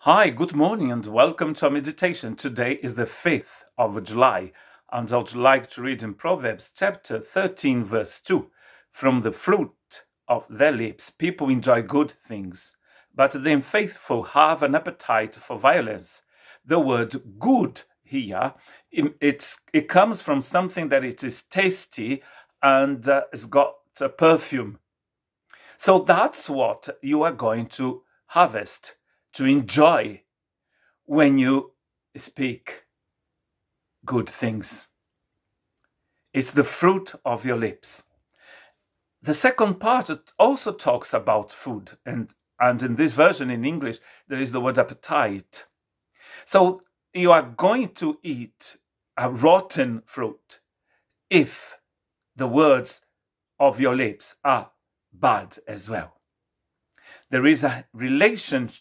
Hi, good morning and welcome to our meditation. Today is the 5th of July, and I would like to read in Proverbs chapter 13 verse 2. From the fruit of their lips people enjoy good things, but the unfaithful have an appetite for violence. The word good here, it comes from something that it is tasty and it's got a perfume. So that's what you are going to harvest, to enjoy when you speak good things. It's the fruit of your lips. The second part also talks about food, and in this version in English, there is the word appetite. So you are going to eat a rotten fruit if the words of your lips are bad as well. There is a relation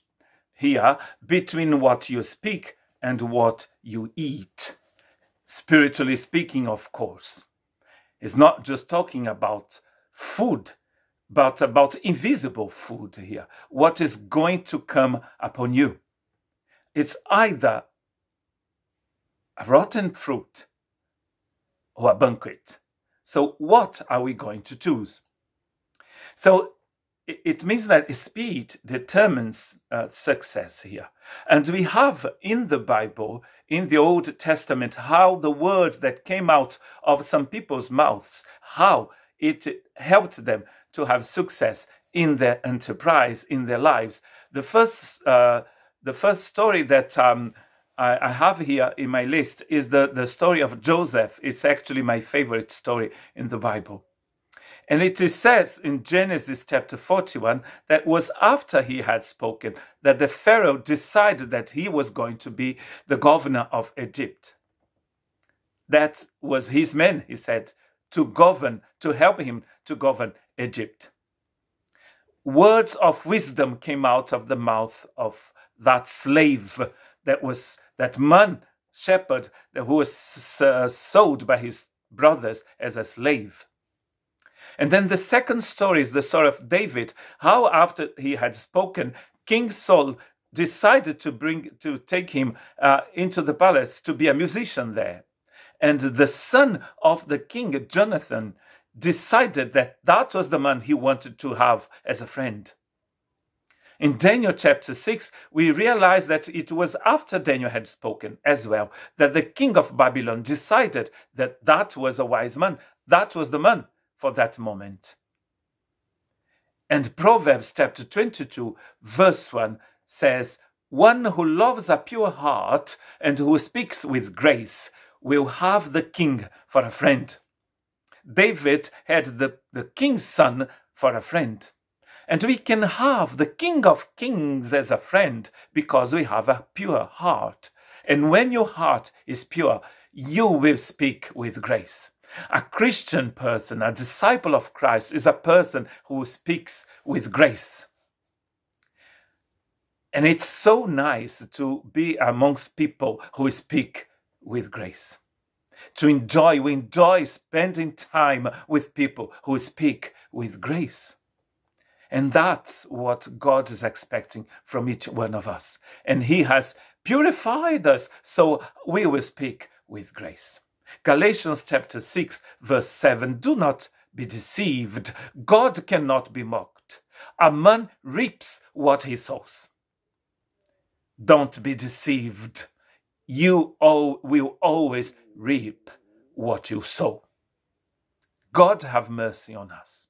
here between what you speak and what you eat. Spiritually speaking, of course. It's not just talking about food, but about invisible food here. What is going to come upon you? It's either a rotten fruit or a banquet. So what are we going to choose? So it means that speed determines success here. And we have in the Bible, in the Old Testament, how the words that came out of some people's mouths, how it helped them to have success in their enterprise, in their lives. The first story that I have here in my list is the story of Joseph. It's actually my favorite story in the Bible. And it says in Genesis chapter 41 that was after he had spoken that the Pharaoh decided that he was going to be the governor of Egypt. That was his man, he said, to govern, to help him to govern Egypt. Words of wisdom came out of the mouth of that slave, that man shepherd who was sold by his brothers as a slave. And then the second story is the story of David, how after he had spoken, King Saul decided to take him into the palace to be a musician there. And the son of the king, Jonathan, decided that was the man he wanted to have as a friend. In Daniel chapter 6, we realize that it was after Daniel had spoken as well, that the king of Babylon decided that was a wise man. That was the man for that moment. And Proverbs chapter 22 verse 1 says, "One who loves a pure heart and who speaks with grace will have the king for a friend." David had the king's son for a friend. And we can have the King of Kings as a friend because we have a pure heart. And when your heart is pure, you will speak with grace. A Christian person, a disciple of Christ, is a person who speaks with grace. And it's so nice to be amongst people who speak with grace. We enjoy spending time with people who speak with grace. And that's what God is expecting from each one of us. And He has purified us, so we will speak with grace. Galatians chapter 6 verse 7, "Do not be deceived. God cannot be mocked. A man reaps what he sows." Don't be deceived. You will always reap what you sow. God have mercy on us.